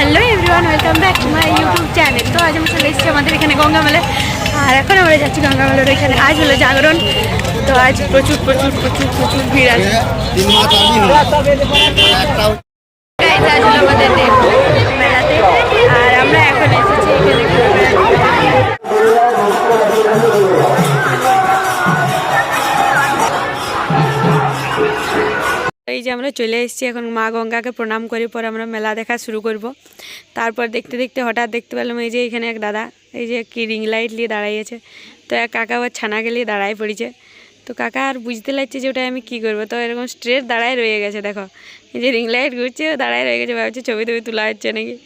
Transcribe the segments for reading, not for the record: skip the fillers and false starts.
Hello everyone welcome back to my YouTube channel. तो आज हम चले एসেছি আমাদের এখানে গঙ্গা মেলা আর এখন আমরা যাচ্ছি গঙ্গা মেলার এখানে। আজ হলো জাগরণ, তো আজ প্রচুর প্রচুর প্রচুর প্রচুর ভিড় আছে। আজ হলো আমাদের মেলাতে আর আমরা এখন এসেছি এখানে। এই যে আমরা চলে এসেছি এখন মা গঙ্গাকে প্রণাম করে পর আমরা মেলা দেখা শুরু করব। তারপর দেখতে দেখতে হঠাৎ দেখতে পেলাম এই যে এখানে এক দাদা এই যে কি রিং লাইট নিয়ে দাঁড়াইছে, তো এক কাকা ওর ছানাকে নিয়ে দাঁড়ায় পড়েছে। তো কাকা আর বুঝতে লাগছে যে ওটা আমি কী করবো, তো এরকম স্ট্রেট দাঁড়ায় রয়ে গেছে। দেখো এই যে রিং লাইট ঘুরছে দাঁড়ায় রয়ে গেছে, ভাবছে ছবি টবি তোলা হচ্ছে নাকি।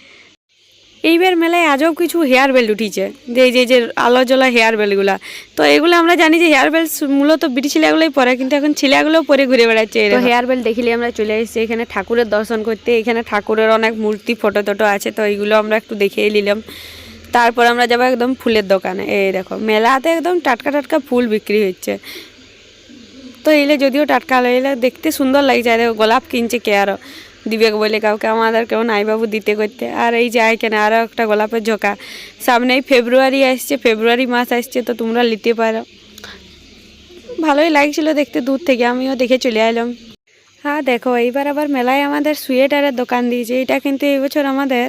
এইবার মেলায় আজব কিছু হেয়ার বেল্ট উঠিছে, যে এই যে আলো জ্বলা হেয়ার বেল্টগুলো। তো এগুলো আমরা জানি যে হেয়ার বেল্ট মূলত বিটি ছেলেগুলোই পরে, কিন্তু এখন ছেলেগুলোও পরে ঘুরে বেড়াচ্ছে। তো হেয়ার বেল্ট দেখিলে আমরা চলে এসেছি এখানে ঠাকুরের দর্শন করতে। এখানে ঠাকুরের অনেক মূর্তি ফটো টটো আছে, তো এইগুলো আমরা একটু দেখিয়ে নিলাম। তারপর আমরা যাবো একদম ফুলের দোকানে। এই দেখো মেলাতে একদম টাটকা টাটকা ফুল বিক্রি হচ্ছে। তো এলে যদিও টাটকা এলে দেখতে সুন্দর লাগছে। আর গোলাপ কিনছে কে আরও দিবে বলে কাউকে, আমাদের কেউ নাই বাবু দিতে করতে। আর এই যে এখানে আরও একটা গোলাপের ঝোঁকা। সামনেই ফেব্রুয়ারি আসছে, ফেব্রুয়ারি মাস আসছে, তো তোমরা নিতে পারো। ভালোই লাগছিল দেখতে দূর থেকে, আমিও দেখে চলে এলাম। হ্যাঁ দেখো এইবার আবার মেলায় আমাদের সোয়েটারের দোকান দিয়েছে। এটা কিন্তু এই বছর আমাদের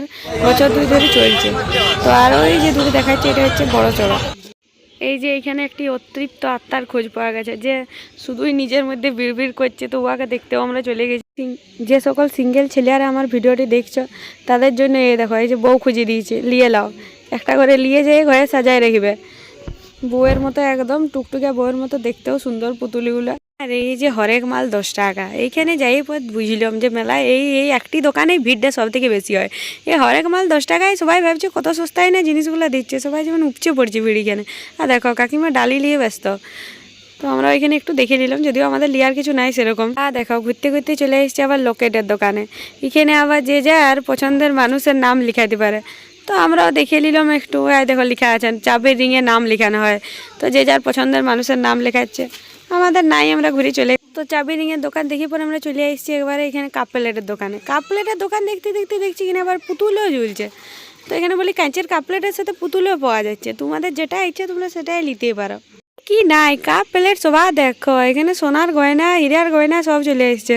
বছর 2 ধরে চলছে। তো আর ওই যে দূরে দেখাচ্ছে এটা হচ্ছে বড় চড়া। এই যে এইখানে একটি অতৃপ্ত আত্মার খোঁজ পাওয়া গেছে, যে শুধুই নিজের মধ্যে বিড়বিড় করছে। তো ওয়াকে দেখতেও আমরা চলে গেছি। যে সকল সিঙ্গেল ছেলেরা আমার ভিডিওটি দেখছো তাদের জন্য এই দেখো এই যে বউ খুঁজে দিয়েছে, নিয়ে লাও একটা করে, নিয়ে যেয়ে ঘরে সাজায় রাখবে। বউয়ের মতো একদম টুকটুকে বউয়ের মতো, দেখতেও সুন্দর পুতুলিগুলো। আর এই যে হরেক মাল 10 টাকা। এইখানে যাই পর বুঝলাম যে মেলায় এই একটি দোকানে ভিড়টা সব থেকে বেশি হয়। এই হরেক মাল 10 টাকায় সবাই ভাবছে কত সস্তায় না জিনিসগুলো দিচ্ছে, সবাই যেমন উপচে পড়ছে ভিড় এখানে। আর দেখো কাকিমা ডালি নিয়ে ব্যস্ত। তো আমরা ওইখানে একটু দেখে নিলাম, যদিও আমাদের লিয়ার কিছু নাই সেরকম। আর দেখো ঘুরতে ঘুরতে চলে এসেছি আবার লকেটের দোকানে। এখানে আবার যে যার পছন্দের মানুষের নাম লিখাতে পারে। তো আমরাও দেখে নিলাম একটু। দেখো লেখা আছে চাবির রিংয়ে নাম লেখানো হয়, তো যে যার পছন্দের মানুষের নাম লেখাচ্ছে। আমাদের নাই, আমরা ঘুরে চলে। তো চাবি রিংয়ের দোকান দেখে পরে আমরা চলে এসেছি একবারে এখানে কাপ প্লেটের দোকানে। কাপ প্লেটের দোকান দেখতে দেখতে দেখছি কিনা আবার পুতুলও ঝুলছে। তো এখানে বলি কাঁচের কাপ প্লেটের সাথে পুতুলও পাওয়া যাচ্ছে, তোমাদের যেটা ইচ্ছে তোমরা সেটাই নিতেই পারো। কি নাই কাপ প্লেট সবাই দেখো, এখানে সোনার গয়না হীরার গয়না সব চলে এসছে।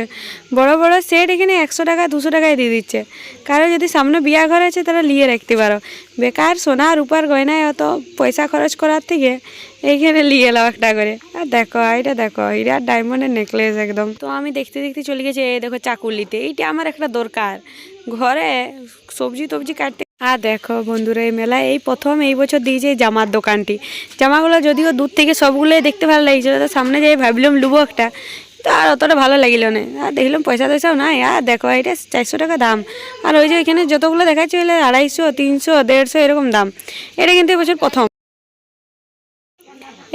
বড় বড় সেট এখানে 100 টাকা 200 টাকায় দিয়ে দিচ্ছে। কারো যদি সামনে বিয়া ঘর আছে তারা নিয়ে রাখতে পারো। বেকার সোনা রূপার গয়নায় অত পয়সা খরচ করার থেকে এইখানে নিয়ে এলাম একটা করে। আর দেখো এটা দেখো হীরার ডায়মন্ডের নেকলেস একদম। তো আমি দেখতে দেখতে চলে গেছি এই দেখো চাকুলিতে। এইটা আমার একটা দরকার ঘরে সবজি টবজি কাটতে। আর দেখো বন্ধুরা এই মেলায় এই প্রথম এই বছর দিয়েছে এই জামার দোকানটি। জামাগুলো যদিও দূর থেকে সবগুলোই দেখতে ভালো লাগছিল, তো সামনে যাই ভাবলাম লুবো একটা, তো আর অতটা ভালো লাগিল না। আর দেখলাম পয়সা টয়সাও নাই। আর দেখো এটা 400 টাকা দাম। আর ওই যে এখানে যতগুলো দেখাচ্ছে ওগুলো 250, 300, 150 এরকম দাম। এটা কিন্তু এবছর প্রথম।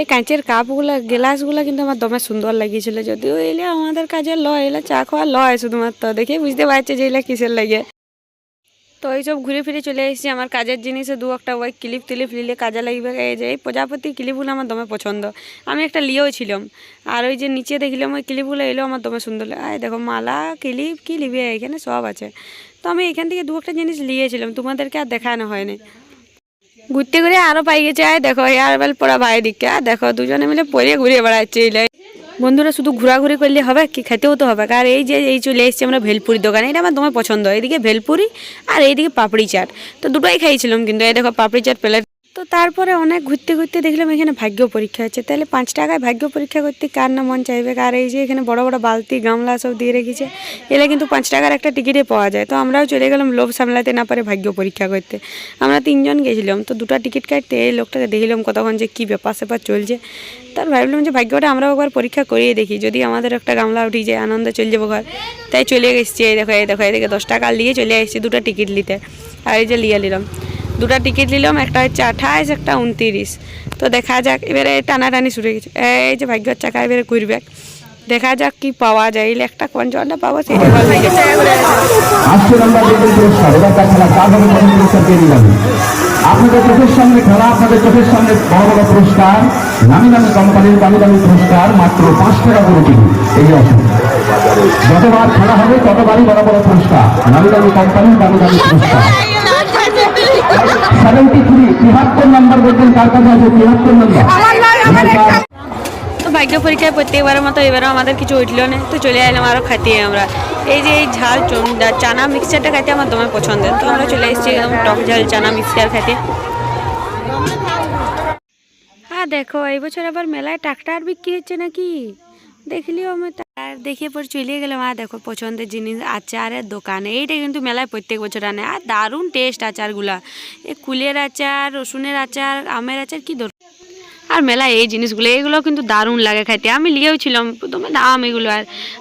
এই কাঁচের কাপগুলো গ্লাসগুলো কিন্তু আমার দমে সুন্দর লাগিয়েছিল, যদিও এলে আমাদের কাজে লয়, এলে চা খাওয়া লয় শুধুমাত্র। দেখে বুঝতে পারছে যে এলে কিসের লাগে। তো এইসব ঘুরে ফিরে চলে এসেছি আমার কাজের জিনিসে। দু একটা ওই ক্লিপ টিলিপ নিলে কাজে লাগবে। এই যে এই প্রজাপতি ক্লিপগুলো আমার দমে পছন্দ, আমি একটা লিয়েও ছিলাম। আর ওই যে নিচে দেখলাম ওই ক্লিপগুলো এলেও আমার দমে সুন্দর লাগে। আর দেখো মালা ক্লিপ কি নিবে এখানে সব আছে। তো আমি এখান থেকে দু একটা জিনিস নিয়েছিলাম, তোমাদেরকে আর দেখানো হয়নি। ঘুরতে ঘুরে আরও পাই গেছে। আর দেখো হেয়ার বেল পরা ভাই দিকে। আর দেখো দুজনে মিলে পরে ঘুরে বেড়াচ্ছে। বন্ধুরা শুধু ঘোরাঘুরি করলে হবে কি, খেতেও তো হবে। আর এই যে এই চলে এসেছি আমরা ভেলপুরি দোকানে। এটা আমার তোমার পছন্দ। এইদিকে ভেলপুরি আর এইদিকে পাপড়ি চাট। তো দুটোই খাইছিলাম, কিন্তু এই দেখো পাপড়ি চাট প্লেট। তো তারপরে অনেক ঘুরতে ঘুরতে দেখলাম এখানে ভাগ্য পরীক্ষা হচ্ছে। তাহলে 5 টাকায় ভাগ্য পরীক্ষা করতে কার না মন চাইবে। আর এই যে এখানে বড় বড় বালতি গামলা সব দিয়ে রেখেছে। এলে কিন্তু 5 টাকার একটা টিকিটে পাওয়া যায়। তো আমরাও চলে গেলাম লোভ সামলাতে না পারে ভাগ্য পরীক্ষা করতে। আমরা 3 জন গেছিলাম। তো 2টা টিকিট কাটতে এই লোকটাকে দেখলাম কতক্ষণ যে কী ব্যাপার স্যাপার চলছে। তার ভাবলাম যে ভাগ্যটা আমরাও একবার পরীক্ষা করিয়ে দেখি, যদি আমাদের একটা গামলা উঠি যায় আনন্দে চলে যাবো ঘর। তাই চলে এসেছি। এই দেখো এদিকে 10 টাকা নিয়ে চলে এসেছি 2টা টিকিট নিতে। আর এই যে নিয়ে নিলাম 2টা টিকিট নিলাম, একটা হচ্ছে 28, একটা 29। তো দেখা যাক এবারে টানাটানি শুরু গেছে। এই যে ভাগ্যের চাকা এবারে ঘুরবে, দেখা যাক কি পাওয়া যায়। একটা কোন জলটা পাবো সেটা ভালো লেগেছে। আপনাদের চোখের সামনে খেলা, আপনাদের চোখের সামনে বড় বড় পুরস্কার, নামি নামি কোম্পানির দামি দামি পুরস্কার, মাত্র 5 টাকা করে টিকিট। এই আসুন যতবার খেলা হবে ততবারই বড় বড় পুরস্কার, নামি দামি কোম্পানি, দামি দামি পুরস্কার। 73 73 নাম্বার বলছেন কার কাছে আছে? 73 নাম্বার। তো ভাগ্য পরীক্ষায় প্রত্যেকবারের মতো এবারও আমাদের কিছু উঠলো না, তো চলে এলাম আরও খাইতে আমরা। এই যে এই ঝাল চানা মিক্সচারটা খাইতে আমার দমে পছন্দের, তো আমরা চলে এসেছি একদম টক ঝাল চানা মিক্সচার খাইতে। হ্যাঁ দেখো এই বছর আবার মেলায় ট্রাক্টর বিক্রি হচ্ছে নাকি, দেখলিও আমি আর দেখে পর চলে গেলাম। আর দেখো পছন্দের জিনিস আচারের দোকানে, এইটা কিন্তু মেলায় প্রত্যেক বছর আনে, আর দারুণ টেস্ট আচারগুলা, এই কুলের আচার, রসুনের আচার, আমের আচার, কি দরকার। আর মেলায় এই জিনিসগুলো এগুলো কিন্তু দারুণ লাগে খাইতে, আমি নিয়েও ছিলাম, প্রথমে দাম এগুলো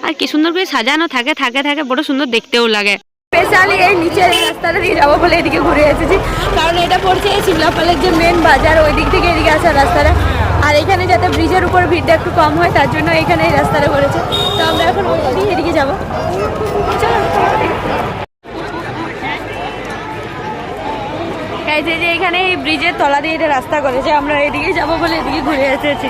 আর কি সুন্দর করে সাজানো থাকে থাকে থাকে বড় সুন্দর দেখতেও লাগে। স্পেশালি এই নিচের রাস্তাটা দিয়ে যাবো বলে এদিকে ঘুরে এসেছি, কারণ এটা পড়ছে এই সিমলাপালের যে মেন বাজার, ওই দিক থেকে এদিকে আসার রাস্তাটা, আর এখানে যাতে ব্রিজের উপর ভিড়টা একটু কম হয় তার জন্য এখানে এই রাস্তাটা করেছে। তো আমরা এখন এদিকে যাবো, চলো। এই যে এখানে এই ব্রিজের তলা দিয়ে এটা রাস্তা করেছে, আমরা এদিকে যাবো বলে এদিকে ঘুরে এসেছি।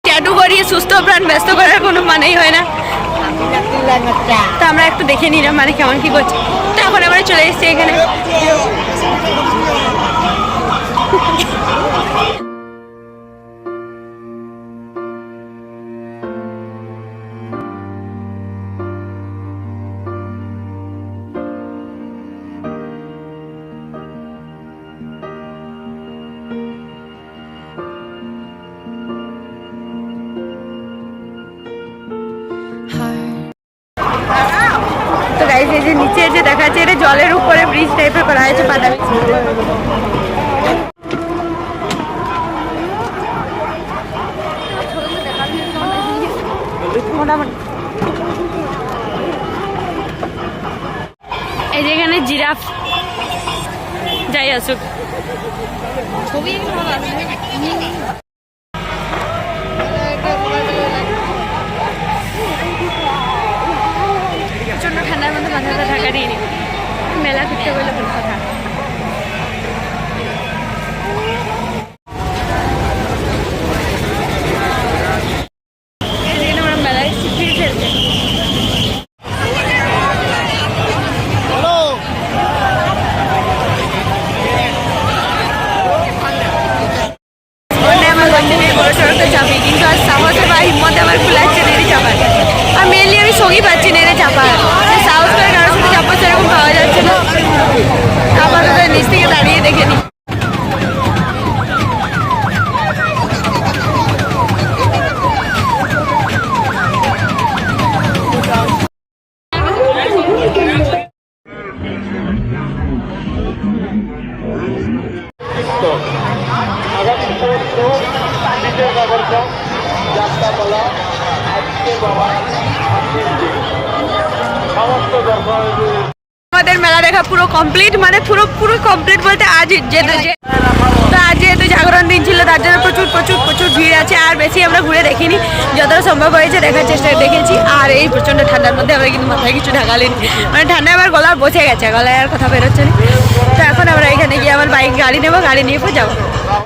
ট্যাটু করিয়ে সুস্থ প্রাণ ব্যস্ত করার কোনো মানেই হয় না, তো আমরা একটু দেখে নিলাম মানে কেমন কি করছে। তো এখন আমরা চলে এসেছি এখানে। তো গাইস এই যে নিচে যে দেখা যাচ্ছে এটা জলের উপরে ব্রিজ টাইপের করা হয়েছে পাতা এই যে এখানে জিরাফ যাই আসুক ছবি প্রচন্ড ঠান্ডার মধ্যে মাথাটা ঢাকা দিয়ে নি, মেলা ঘুরতে বলে কোনো কথা। আমরা মেলায় ফিরে ফেলছে চাপি, কিন্তু আর সাহসে বা হিম্মতে আমার খুলাচ্ছে নেড়ে চাপার, আর মেনলি আমি সঙ্গী পাচ্ছি নেড়ে চাপার, সাহস করে কারোর সাথে চাপা সেরকম পাওয়া যাচ্ছে না, আপাতত নিচ থেকে দাঁড়িয়ে দেখে নিই। আমাদের মেলা দেখা পুরো কমপ্লিট, মানে পুরো কমপ্লিট বলতে আজ যেহেতু জাগরণ দিন ছিল তার জন্য প্রচুর প্রচুর প্রচুর ভিড় আছে, আর বেশি আমরা ঘুরে দেখিনি, যতটা সম্ভব হয়েছে দেখার চেষ্টা দেখেছি। আর এই প্রচন্ড ঠান্ডার মধ্যে আমরা কিন্তু মাথায় কিছু ঢাকালিনি, মানে ঠান্ডায় আমার গলা বসে গেছে, গলায় আর কথা বেরোচ্ছে না। তো এখন আমরা এখানে গিয়ে আমার বাইক গাড়ি নেবো, গাড়ি নিয়ে যাবো।